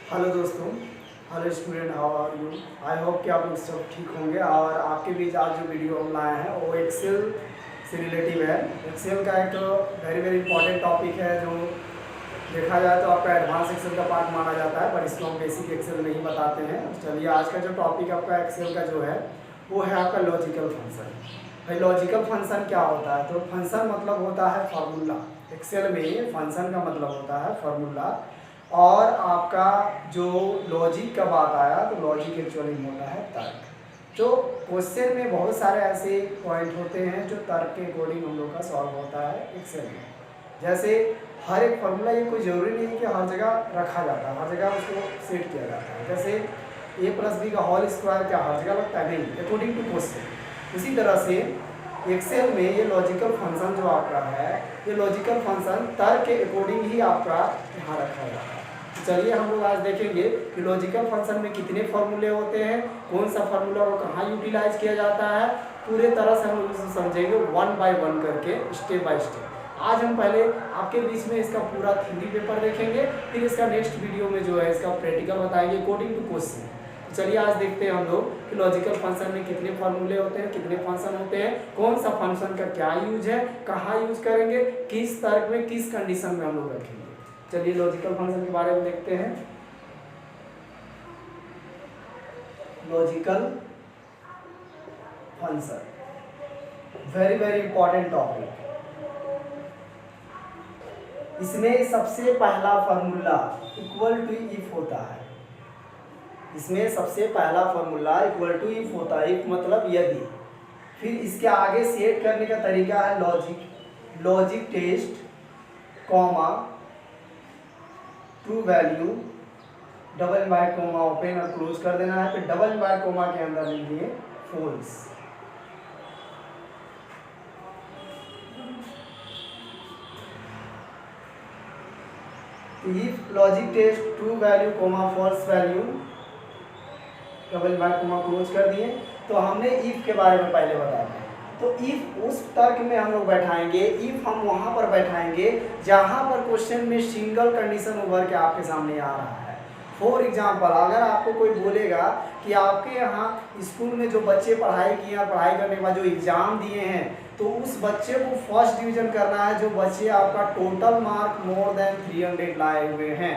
Hello दोस्तों, hello student, how are you. I hope कि आप लोग सब ठीक होंगे। और आपके बीच आज जो वीडियो हम लाए हैं वो एक्सेल से रिलेटिव है। एक्सेल का एक वेरी वेरी इंपॉर्टेंट टॉपिक है जो देखा जाए तो आपका एडवांस एक्सेल का पार्ट माना जाता है, पर इसको हम बेसिक एक्सेल नहीं बताते हैं। चलिए, आज का जो टॉपिक आपका एक्सेल का जो है वो है आपका लॉजिकल फंक्शन। भाई, लॉजिकल फंक्शन क्या होता है? तो फंक्शन मतलब होता है फार्मूला। एक्सेल में फंक्शन का मतलब होता है फार्मूला। और आपका जो लॉजिक का बात आया तो लॉजिक एक्चुअली होता है तर्क। जो क्वेश्चन में बहुत सारे ऐसे पॉइंट होते हैं जो तर्क के अकॉर्डिंग हम लोग का सॉल्व होता है एक्सेल में। जैसे हर एक फार्मूला, ये कोई ज़रूरी नहीं कि हर जगह रखा जाता है, हर जगह उसको सेट किया जाता है। जैसे a+b का होल स्क्वायर क्या हर जगह लगता है? नहीं, अकॉर्डिंग टू क्वेश्चन। उसी तरह से एक्सेल में ये लॉजिकल फंक्शन जो आपका है, ये लॉजिकल फंक्शन तर्क के अकॉर्डिंग ही आपका यहाँ रखा जाता है। तो चलिए हम लोग आज देखेंगे कि लॉजिकल फंक्शन में कितने फार्मूले होते हैं, कौन सा फार्मूला को कहाँ यूटिलाइज किया जाता है, पूरे तरह से हम लोग इसे समझेंगे वन बाय वन करके, स्टेप बाय स्टेप। आज हम पहले आपके बीच में इसका पूरा थ्योरी पेपर देखेंगे, फिर इसका नेक्स्ट वीडियो में जो है इसका प्रैक्टिकल बताएंगे अकॉर्डिंग टू क्वेश्चन। चलिए आज देखते हैं हम लोग कि लॉजिकल फंक्शन में कितने फार्मूले होते हैं, कितने फंक्शन होते हैं, कौन सा फंक्शन का क्या यूज है, कहाँ यूज करेंगे, किस तर्क में, किस कंडीशन में हम लोग रखेंगे। चलिए लॉजिकल फंक्शन के बारे में देखते हैं। Logical function very very important topic. इसमें सबसे पहला फार्मूला इक्वल टू इफ होता है। इसमें सबसे पहला फार्मूला इक्वल टू इफ होता है। इफ मतलब यदि। फिर इसके आगे सेट करने का तरीका है logic test comma true value double inverted comma open और क्लोज कर देना है। फिर डबल इनवर्टेड कॉमा के अंदर लिखिए false. If logic test true value comma false value double inverted comma close कर दिए। तो हमने इफ के बारे में पहले बताया। तो इफ उस तर्क में हम लोग बैठाएंगे, इफ हम वहां पर बैठाएंगे जहां पर क्वेश्चन में सिंगल कंडीशन उभर के आपके सामने आ रहा है। फॉर एग्जाम्पल, अगर आपको कोई बोलेगा कि आपके यहाँ स्कूल में जो बच्चे पढ़ाई किए हैं, पढ़ाई करने के बाद जो एग्जाम दिए हैं, तो उस बच्चे को फर्स्ट डिवीजन करना है जो बच्चे आपका टोटल मार्क मोर देन 300 लाए हुए हैं।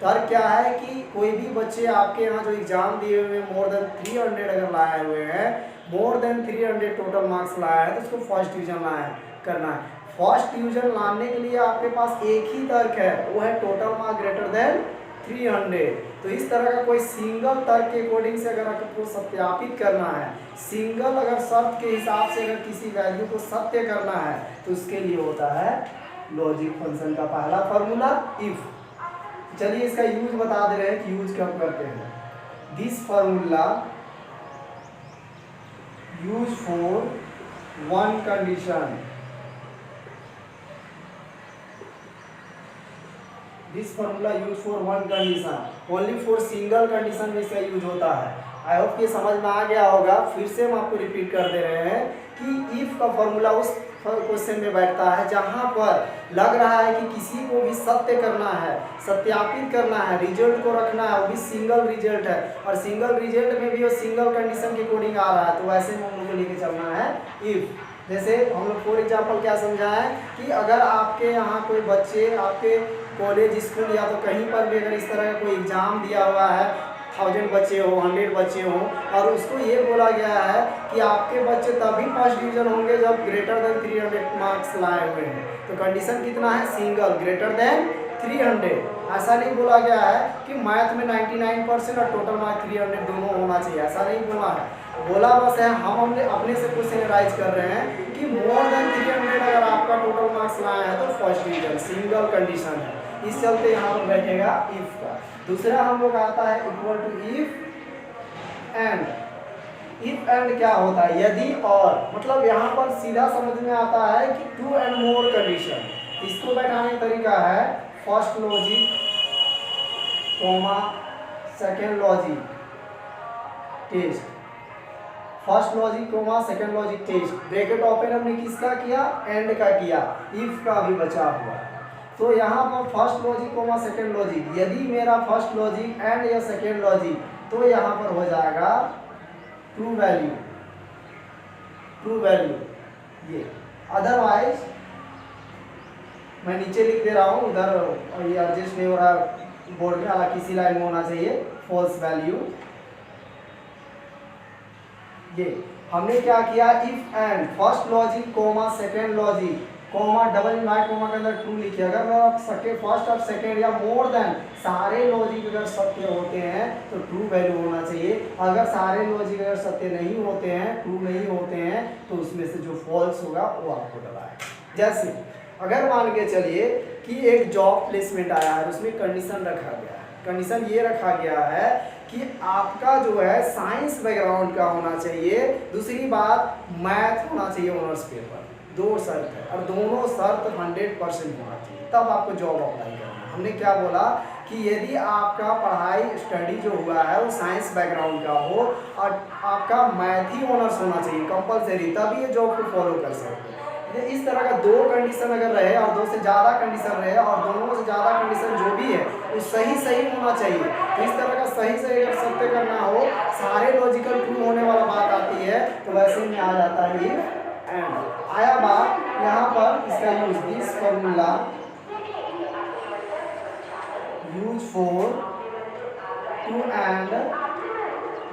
तर्क क्या है कि कोई भी बच्चे आपके यहाँ जो एग्जाम दिए हुए मोर देन 300 अगर लाए हुए हैं, मोर देन 300 टोटल मार्क्स लाया है, तो उसको फर्स्ट डिवीजन करना है। फर्स्ट डिवीजन लाने के लिए आपके पास एक ही तर्क है, वो है टोटल मार्क ग्रेटर देन 300। तो इस तरह का कोई सिंगल तर्क के अकॉर्डिंग से अगर आपको सत्यापित करना है, सिंगल अगर शर्त के हिसाब से अगर किसी वैल्यू को सत्य करना है, तो उसके लिए होता है लॉजिक फंक्शन का पहला फार्मूला इफ। चलिए इसका यूज बता दे रहे हैं कि यूज कब करते हैं। This formula use for one condition. This formula use for one condition, only for single condition में इसका यूज होता है। आई होप कि समझ में आ गया होगा। फिर से हम आपको रिपीट कर दे रहे हैं कि इफ का फार्मूला उस क्वेश्चन में बैठता है जहां पर लग रहा है कि किसी को भी सत्य करना है, सत्यापित करना है, रिजल्ट को रखना है, वो भी सिंगल रिजल्ट है, और सिंगल रिजल्ट में भी वो सिंगल कंडीशन के अकॉर्डिंग आ रहा है, तो वैसे में हम लोग को लेके चलना है इफ। जैसे हम लोग फॉर एग्जाम्पल क्या समझा है कि अगर आपके यहाँ कोई बच्चे आपके कॉलेज स्कूल या तो कहीं पर भी अगर इस तरह का कोई एग्जाम दिया हुआ है, 1000 बच्चे हो, 100 बच्चे हो, और उसको ये बोला गया है कि आपके बच्चे तभी फर्स्ट डिवीजन होंगे जब ग्रेटर देन 300 मार्क्स लाए हुए हैं, तो कंडीशन कितना है? Single, greater than 300। ऐसा नहीं बोला गया है कि मैथ में 99% और टोटल मार्क 300 दोनों होना चाहिए, ऐसा नहीं बोला है। बोला बस है हम अपने से क्वेश्चन कर रहे हैं कि मोर देन 300 अगर आपका टोटल मार्क्स लाया है तो फर्स्ट डिवीजन, सिंगल कंडीशन है। इस चलते यहाँ पर बैठेगा इफ का। दूसरा हम लोग आता है equal to if end. If end क्या होता है? यदि और, मतलब यहाँ पर सीधा समझ में आता है कि टू एंड मोर कंडीशन। इसको बैठाने का तरीका है first logic comma second logic test. First logic comma second logic test, bracket open हमने किसका किया? एंड का किया, इफ का भी बचा हुआ। तो यहाँ पर first logic comma second logic, यदि मेरा फर्स्ट लॉजिक एंड या सेकेंड लॉजिक, तो यहाँ पर हो जाएगा ट्रू वैल्यू, ट्रू वैल्यू ये। अदरवाइज मैं नीचे लिख दे रहा हूँ, उधर ये एडजस्ट नहीं हो रहा बोर्ड में, हालांकि इसी लाइन में होना चाहिए, फॉल्स वैल्यू। ये हमने क्या किया, if and first logic comma second logic comma double invert comma के अंदर ट्रू लिखिए। अगर मैं फर्स्ट और सेकेंड या मोर देन सारे लॉजिक अगर सत्य होते हैं तो ट्रू वैल्यू होना चाहिए। अगर सारे लॉजिक अगर सत्य नहीं होते हैं, ट्रू नहीं होते हैं, तो उसमें से जो फॉल्स होगा वो आपको डलाए। जैसे अगर मान के चलिए कि एक जॉब प्लेसमेंट आया है, उसमें कंडीशन रखा गया है, कंडीशन ये रखा गया है कि आपका जो है साइंस बैकग्राउंड का होना चाहिए, दूसरी बात मैथ होना चाहिए ऑनर्स पेपर, दो शर्त है और दोनों शर्त 100% होना चाहिए, तब आपको जॉब अप्लाई करना है। हमने क्या बोला कि यदि आपका पढ़ाई स्टडी जो हुआ है वो साइंस बैकग्राउंड का हो और आपका मैथ ही ऑनर्स होना चाहिए कंपलसरी, तभी ये जॉब को फॉलो कर सकते हैं। इस तरह का दो कंडीशन अगर रहे और दो से ज़्यादा कंडीशन रहे और दोनों से ज़्यादा कंडीशन जो भी है वो सही सही होना चाहिए। तो इस तरह का सही सही अगर सत्य करना हो, सारे लॉजिकल ट्रू होने वाला बात आती है, तो वैसे में आ जाता है इफ एंड। आया बात यहाँ पर इसका use, this formula use for two and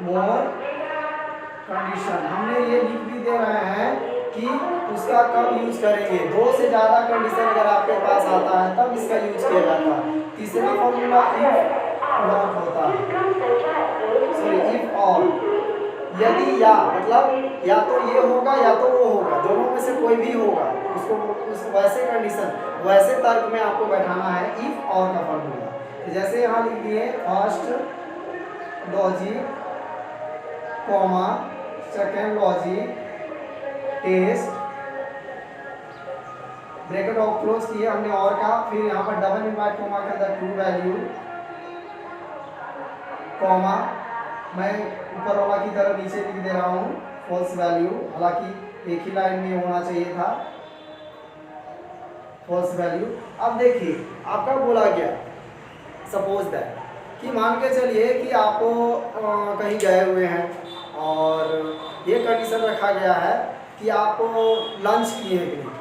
more condition. हमने ये लिख भी दे रहे हैं कि उसका कब यूज करेंगे, दो से ज़्यादा कंडीशन अगर आपके पास आता है तब इसका यूज किया जाता है। तीसरा फॉर्मूला इफ नॉट होता है, सॉरी इफ और, यदि या मतलब या तो ये होगा या तो वो होगा, दोनों में से कोई भी होगा, उसको वैसे कंडीशन वैसे तर्क में आपको बैठाना है इफ और का फॉर्मूला। तो जैसे यहाँ लिख दिए first logic comma second logic test, bracket of close किए हमने और का, फिर यहाँ पर डबल इनवर्ट कॉमा के अंदर ट्रू वैल्यू कॉमा, मैं ऊपर वाला की तरह नीचे लिख दे रहा हूँ फॉल्स वैल्यू, हालांकि एक ही लाइन में होना चाहिए था फॉल्स वैल्यू। अब देखिए आपका बोला गया सपोज दैट कि मान के चलिए कि आप कहीं गए हुए हैं और ये कंडीशन रखा गया है कि आप लंच किए हैं कि नहीं,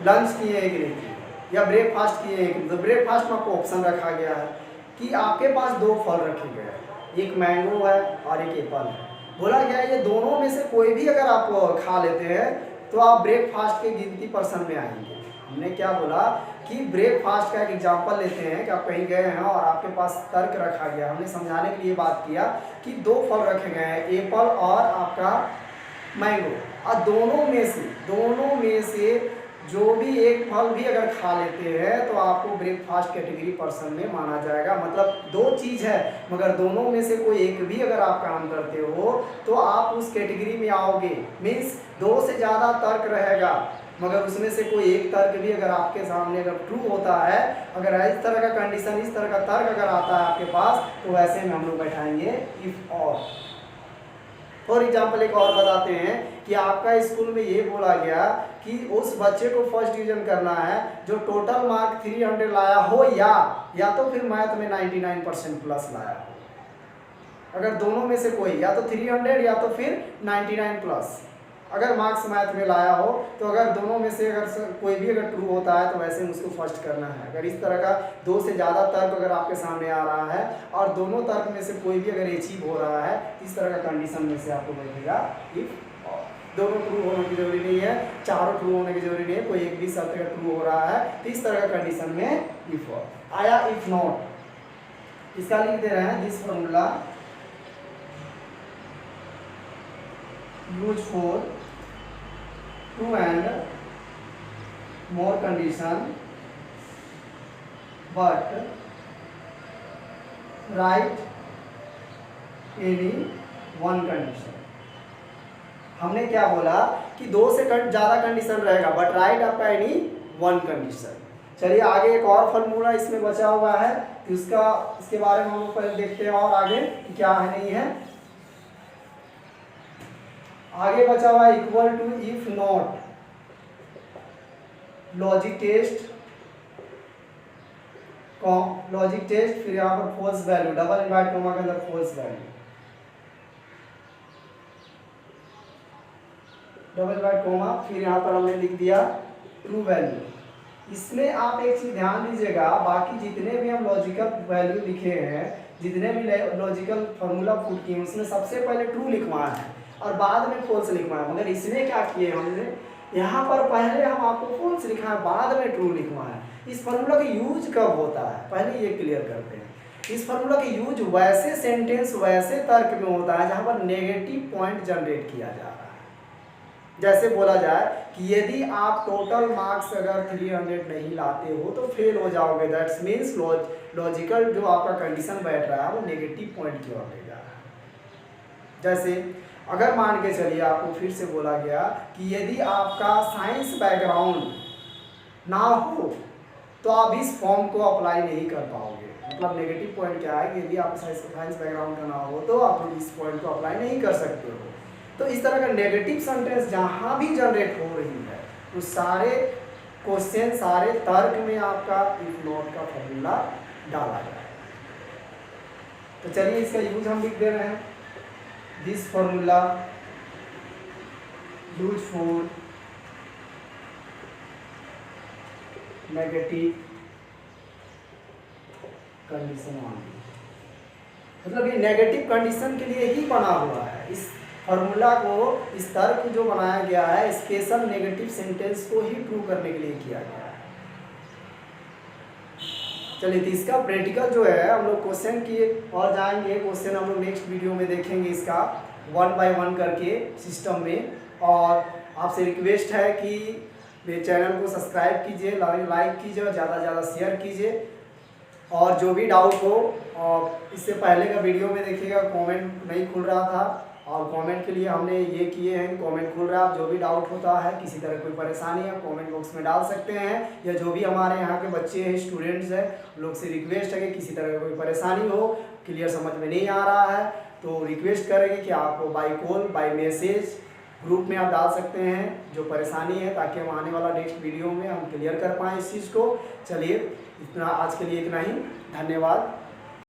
लंच किए हैं कि नहीं, या ब्रेकफास्ट किए हैं कि नहीं। तो ब्रेकफास्ट में आपको ऑप्शन रखा गया है कि आपके पास दो फल रखे गए हैं, एक मैंगो है और एक एप्पल है। बोला गया है ये दोनों में से कोई भी अगर आप खा लेते हैं तो आप ब्रेकफास्ट के गिनती पर्सन में आएंगे। हमने क्या बोला कि ब्रेकफास्ट का एक एग्जांपल लेते हैं कि आप कहीं गए हैं और आपके पास तर्क रखा गया, हमने समझाने के लिए बात किया कि दो फल रखे गए हैं, एप्पल और आपका मैंगो, और दोनों में से जो भी एक फल भी अगर खा लेते हैं तो आपको ब्रेकफास्ट कैटेगरी पर्सन में माना जाएगा। मतलब दो चीज़ है मगर दोनों में से कोई एक भी अगर आप काम करते हो तो आप उस कैटेगरी में आओगे। मीन्स दो से ज़्यादा तर्क रहेगा मगर उसमें से कोई एक तर्क भी अगर आपके सामने अगर ट्रू होता है, अगर इस तरह का कंडीशन, इस तरह का तर्क अगर आता है आपके पास, तो वैसे में हम लोग बैठाएंगे इफ और। फॉर एग्जाम्पल एक और बताते हैं कि आपका स्कूल में ये बोला गया कि उस बच्चे को फर्स्ट डिवीजन करना है जो टोटल मार्क 300 लाया हो या तो फिर मैथ में 99% प्लस लाया हो। अगर दोनों में से कोई या तो 300 या तो फिर 99 प्लस अगर मार्क्स मैथ में लाया हो, तो अगर दोनों में से अगर कोई भी अगर ट्रू होता है तो वैसे में उसको फर्स्ट करना है। अगर इस तरह का दो से ज़्यादा तर्क अगर आपके सामने आ रहा है और दोनों तर्क में से कोई भी अगर अचीव हो रहा है, इस तरह का कंडीशन में से आपको बैठेगा इफ और। दोनों ट्रू होने की जरूरी नहीं है, चारों ट्रू होने की जरूरी नहीं है, कोई एक भी शर्त अगर ट्रू हो रहा है तो इस तरह का कंडीशन में इफ और आया। इफ नॉट इसका लिख दे रहे हैं this formula use for two and more condition but write any one condition. हमने क्या बोला कि दो से ज़्यादा कंडीशन रहेगा बट राइट आपका एनी वन कंडीशन। चलिए आगे एक और फॉर्मूला इसमें बचा हुआ है, इसके बारे में हम लोग पहले देखते हैं और आगे क्या है नहीं है। आगे बचा हुआ equal to if not logic test logic test, फिर यहाँ पर false value, double invert comma के अंदर false value, double invert comma, फिर यहाँ पर हमने लिख दिया ट्रू वैल्यू। इसमें आप एक चीज ध्यान दीजिएगा, बाकी जितने भी हम लॉजिकल वैल्यू लिखे हैं, जितने भी लॉजिकल फार्मूला पुट किए, उसमें सबसे पहले ट्रू लिखवाना है और बाद में फॉल्स लिखवाना है। मगर इसमें क्या किए हमने, यहाँ पर पहले हम आपको फॉल्स लिखा है, बाद में ट्रू लिखवाना है। इस फार्मूला का यूज कब होता है, पहले ये क्लियर करते हैं। इस फार्मूला का यूज वैसे सेंटेंस, वैसे तर्क में होता है जहाँ पर नेगेटिव पॉइंट जनरेट किया जा रहा है। जैसे बोला जाए कि यदि आप टोटल मार्क्स अगर 300 नहीं लाते हो तो फेल हो जाओगे, दैट्स मीन्स लॉजिकल जो आपका कंडीशन बैठ रहा है वो नेगेटिव पॉइंट की ओर ले जा रहा है। जैसे अगर मान के चलिए आपको फिर से बोला गया कि यदि आपका साइंस बैकग्राउंड ना हो तो आप इस फॉर्म को अप्लाई नहीं कर पाओगे। मतलब नेगेटिव पॉइंट क्या है कि यदि आपका साइंस बैकग्राउंड का ना हो तो आप इस पॉइंट को अप्लाई नहीं कर सकते हो। तो इस तरह का नेगेटिव सेंटेंस जहाँ भी जनरेट हो रही है तो सारे क्वेश्चन, सारे तर्क में आपका इफ नॉट का फॉर्मूला डाला जाए। तो चलिए इसका यूज हम लिख दे रहे हैं, this formula use for negative condition only. मतलब ये नेगेटिव कंडीशन के लिए ही बना हुआ है। इस फॉर्मूला को, इस तर्क जो बनाया गया है स्पेशल नेगेटिव सेंटेंस को ही प्रूव करने के लिए किया गया है। चलिए तो इसका प्रैक्टिकल जो है हम लोग क्वेश्चन की और जाएंगे। क्वेश्चन हम लोग नेक्स्ट वीडियो में देखेंगे इसका 1 बाय 1 करके सिस्टम में। और आपसे रिक्वेस्ट है कि मेरे चैनल को सब्सक्राइब कीजिए, लाइक कीजिए और ज़्यादा से ज़्यादा शेयर कीजिए। और जो भी डाउट हो, और इससे पहले का वीडियो में देखिएगा कमेंट नहीं खुल रहा था, और कमेंट के लिए हमने ये किए हैं, कमेंट खुल रहा है। जो भी डाउट होता है, किसी तरह कोई परेशानी है, कमेंट बॉक्स में डाल सकते हैं। या जो भी हमारे यहाँ के बच्चे हैं, स्टूडेंट्स हैं, लोग से रिक्वेस्ट है कि किसी तरह कोई परेशानी हो, क्लियर समझ में नहीं आ रहा है तो रिक्वेस्ट करेंगे कि आप by call, by message group में आप डाल सकते हैं जो परेशानी है, ताकि हम आने वाला नेक्स्ट वीडियो में हम क्लियर कर पाएँ इस चीज़ को। चलिए इतना, आज के लिए इतना ही। धन्यवाद।